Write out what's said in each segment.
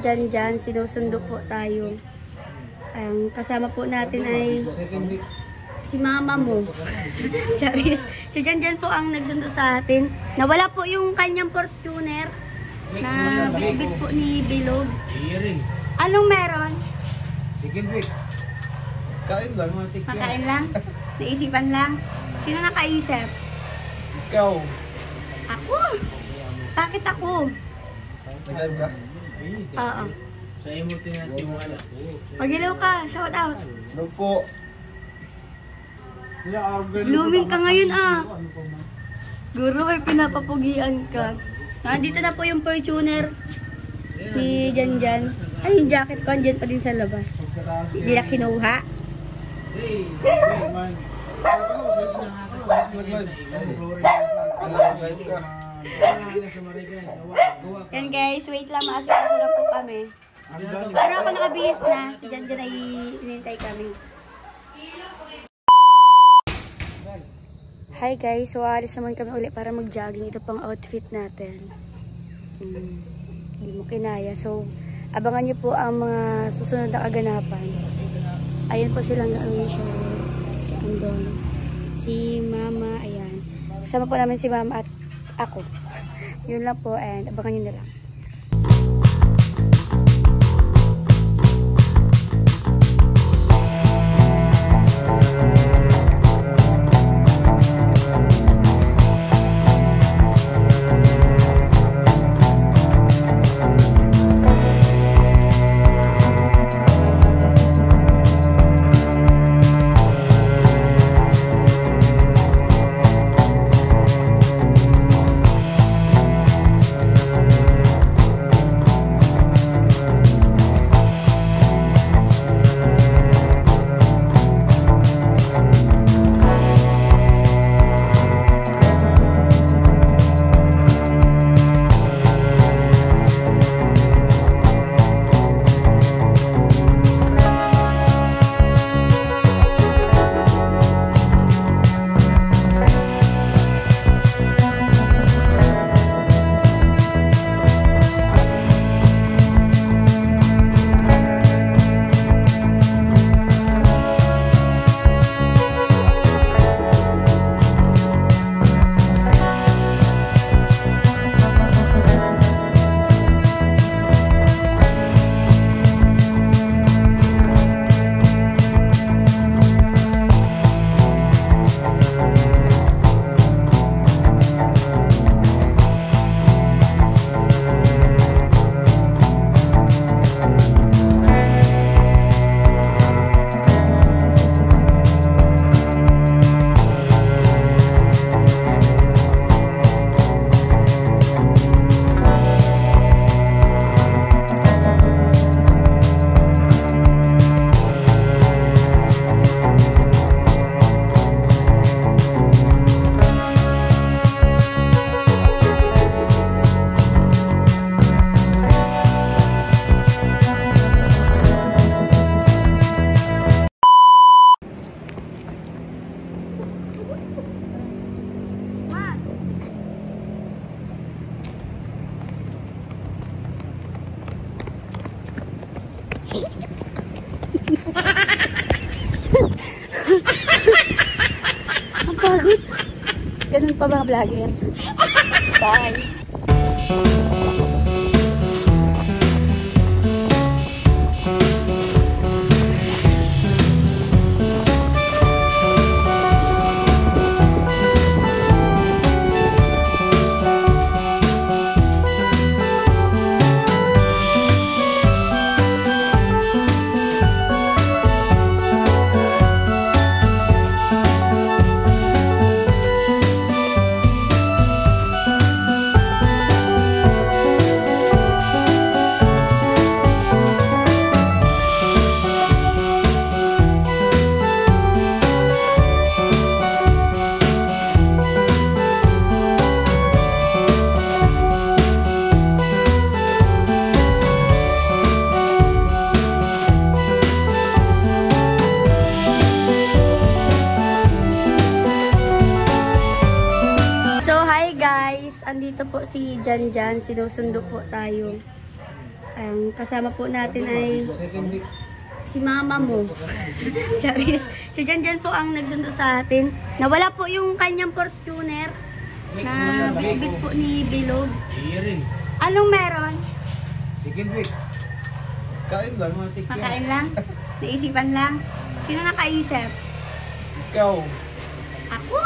Jan, sinusundo po tayo. Ang kasama po natin ay si mama mo. Charis. Si Jan po ang nagsundo sa atin. Nawala po yung kanyang Fortuner na bitbit po ni Bilog. Anong meron? Chicken week. Kain lang. Makain lang? Naisipan lang? Sino nakaisip? Ikaw. Ako? Bakit ako? Nag-live ka? Oo. Sa imo tinatiwala ko. Mag-ilaw ka. Shout out. Ano po? Blooming ka ngayon ah. Guro ay pinapapugian ka. Nandito na po yung Fortuner ni Jan. Ay, yung jacket ko andyan pa din sa labas. Hindi na kinuha. Yan guys, wait lang. Maasikaso na po kami. Pero ako nakabihis na. Si Jan ay inintay kami. Hi guys, so alis naman kami ulit para mag-jogging. Ito pang outfit natin. Hindi mo kinaya. So, abangan nyo po ang mga susunod na kaganapan. Ayan po silang Alicia, si Andon, si Mama, ayan. Kasama po namin si Mama at ako. Yun lang po and abangan nyo na lang. Ang pagod. Ganun pa mga vlogger. Bye. Andito po si Jan, sinusundo po tayo. Ang kasama po natin ay Second week. si mama mo. Charis. Si Janjan po ang nagsundo sa atin. Nawala po yung kanyang Fortuner na bitbit po ni Bilog. Iring. Anong meron? Second week. Kain lang. Makain lang? Naisipan lang? Sino nakaisip? Ikaw. Ako!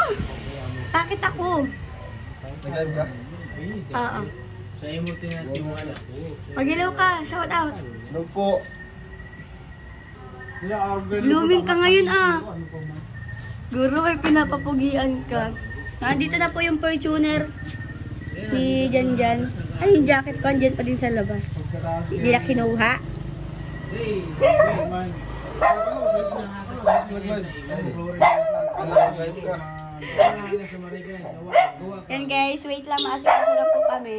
Bakit ako? Nag-live ka? Oo. Sa imo tinatiwala ko. Mag-ilaw ka. Shout out. Ano po? Blooming ka ngayon ah. Guro ay pinapapugian ka. Nandito na po yung Fortuner ni Janjan. Ay, yung jacket ko andyan pa din sa labas. Hindi na kinuha. Hey, man. Nag-live. Nag-live ka? Yan guys, wait lang. Maasikaso na po kami.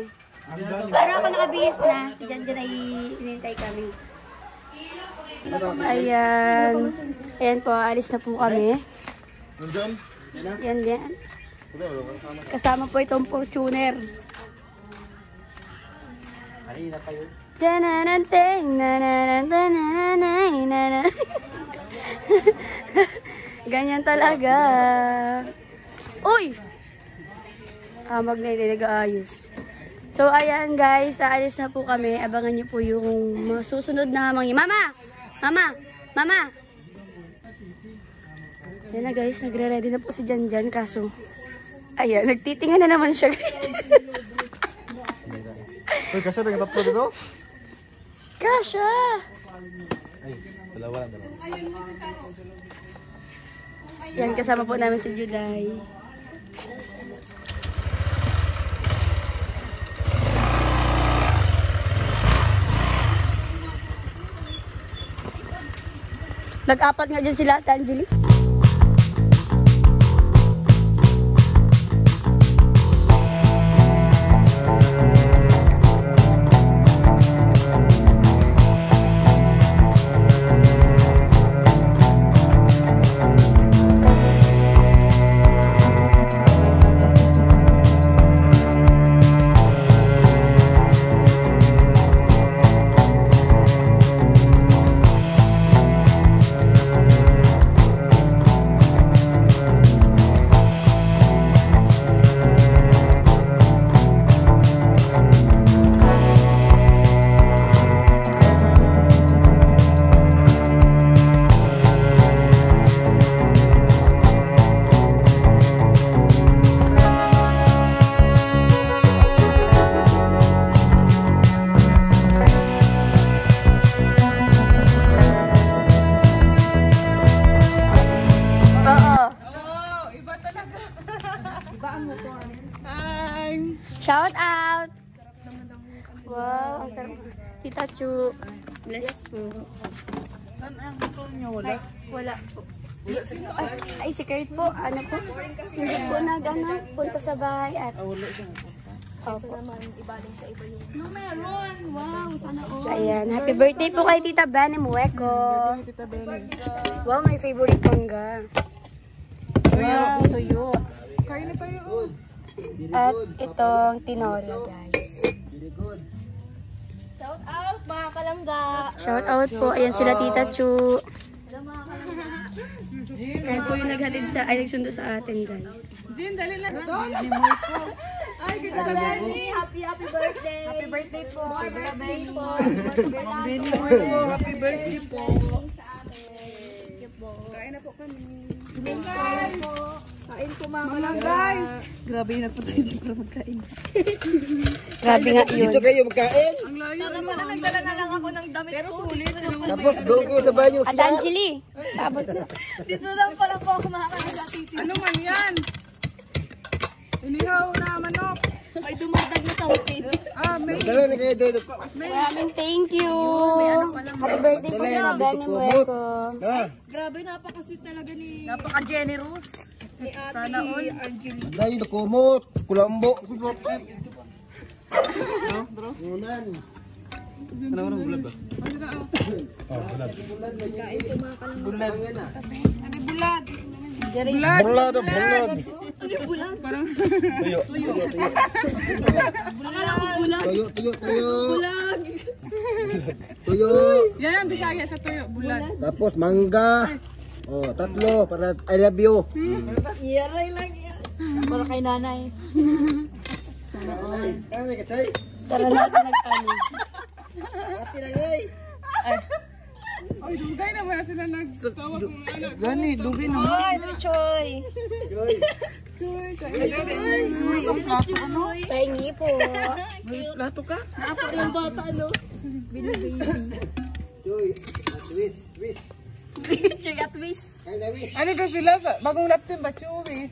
Pero ako nakabihis na. Si Janjan ay inintay kami. Ayan. Ayan po, alis na po kami. Nandyan? Yan, yan. Kasama po itong Fortuner. Danananteng, nananantananay, nanan. Ganyan talaga. Uy! Amag na hindi nag-aayos. So, ayan guys, aalis na po kami. Abangan niyo po yung mga susunod na mga... Mama! Mama! Mama! Yan na guys, nagre-ready na po si Janjan. Kaso, ayan, nagtitinga na naman siya. Uy, kasi nag-tatlo dito? Kasha! Ay, dalawa. Yan, kasama po namin si Juday. Nag-apat nga dyan sila, Angeli. Shout out! Wow, ang sarap. Tita Chu, bless po. Saan ang motor niyo? Wala? Wala po. Ay, si Kurt po, ano po? Hindi po nag-ano, punta sa bahay at... Wala siya. Opo. No, meron. Wow, sana all. Ayan, happy birthday po kay Tita Benny Mueco. Tita Benny. Wow, my favorite pangga. Wow, tuyo. Kain na tayo. At itong tinola, guys. Shout out mga kalangga. Shout out po. Ayan sila Tita Chu. Hello mga kalangga. Kaya po yung naghatid sa, ay nagsundo sa atin, guys. Jin, dali na. Ay, good morning. Happy birthday. Happy birthday po. Happy birthday po. Happy birthday po. Thank you po. Kain na po kami. Guys. Kain po mga guys. Grabe na po tayo para magkain. Grabe nga yun. Dito kayo magkain? Ang layo. Nagdala na lang ako ng damit. Pero sulit. Tapos doon kayo sa banyo. At Angeli. Tabot na. Dito lang pala po ako makakalaga. Ano man yan? Inihaw na manok. Ay, dumadag na sa hotel. May Dala na kayo doon. Maraming thank you. Happy birthday po Tita Benny Mueco. Ha? Grabe, napaka-sweet talaga ni... napaka-generous. Ni Ate Angeli. Dahil na kumot. Kulambo. Unan. Ano ka ng bulag ba? Oh, bulag. Bulag. Bulad. Bulad. Bulad. Parang Tuyo. Tuyo. Akala ko bulag. Tuyo. Bulag. Tuyo. Yan ang Bisaya sa tuyo, bulan. Tapos mangga. Oh, tatlo para I love you. Iyaray lang yan. Para kay nanay. Ano ka chay? Tara natin nag-ano. Ate lang ay. Ay, dugay naman sila nagtawa kung anak. Gani, dugay naman. Ay, Choy. Joy. Choy, Choy. Pahingi po. May plato ka? Apo yung bata, ano? Bini-baby. Joy. Twist, twist. Choy at twist. Kaya na wish. Ano daw sila sa bagong laptop ba? Chewy.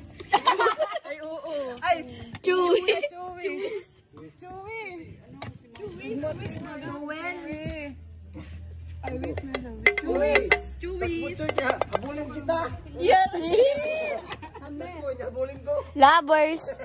Ay, oo. Ay, Chewy. Chewy. Chewy. Chewy. Ay, wish na daw. Chewy. Habulin kita. Yan. Habulin ko. Lovers.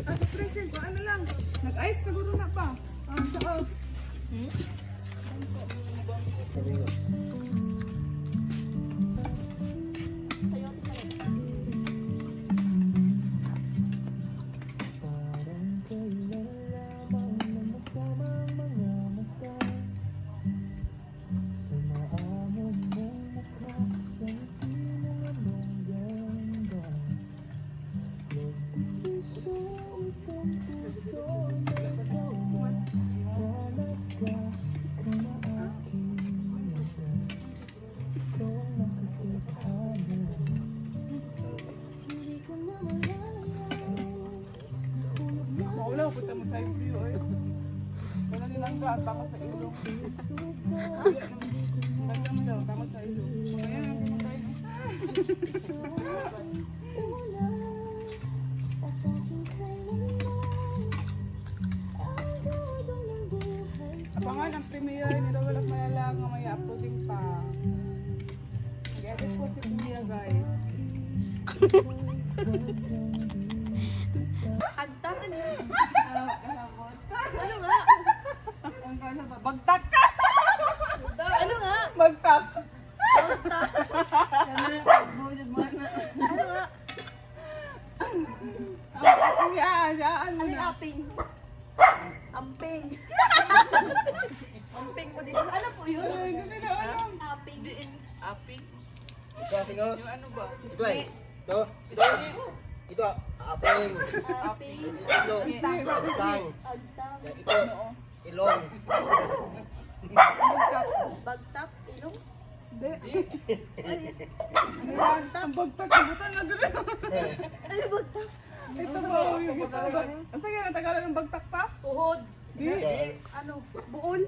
Ah, sa present ko, ano lang. Nag-ice ka guro na pa. Ah, saan? Maulaw, punta mo sa view, eh. Wala nilang ka, tama sa ilong. Lagyan mo daw, tama sa ilong. Ayan, ang pinatay. Abangan ang premiere nila, walang malalang nga may uploading pa. Mag-edit po si Pia, guys. Bagtak ka! Ano nga? Bagtak! Siyaan mo na. Aping. Amping. Amping po dito. Ano po yun? Ay, hindi na alam. Aping. Aping? Ito ate ko. Yung ano ba? Ito ay. Ito. Ito. Ito. Apeng. Aping. Ito. Agtang. Agtang. Ito. Ilong. Bagtak. Ilong. Hindi. Ang bagtak. Butan na dito. Ano bagtak? Ito ba? Ang sige na tagalan ng bagtak pa? Tuhod. Hindi. Ano? Buol.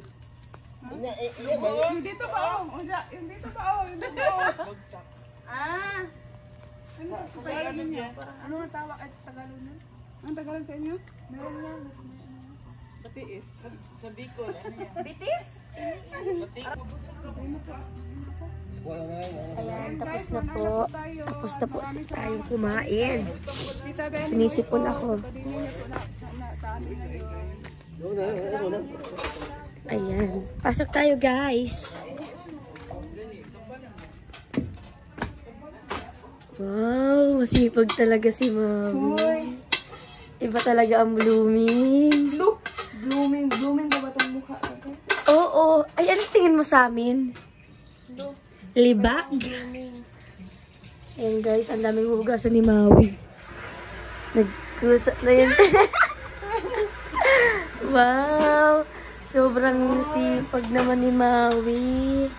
Yung dito ba? Yung dito ba? Yung dito ba? Ah. Ano sa Tagalog niya? Ano ang tawag at Tagalog niya? Anong Tagalog sa inyo? Meron niya. Batiis. Sa Bicol, ano yan? Bitis? Ayan, tapos na po. Tapos na po tayong kumain. Sinisipon ako. Ayan. Pasok tayo, guys. Wow, masipag talaga si Mami. Iba talaga ang blooming. Blooming ba ba itong mukha? Oo. Ay, ano tingin mo sa amin? Libak? Ayan guys, ang daming hugasan ni Maui. Nagkusap na yun. Wow! Sobrang sipag naman ni Maui.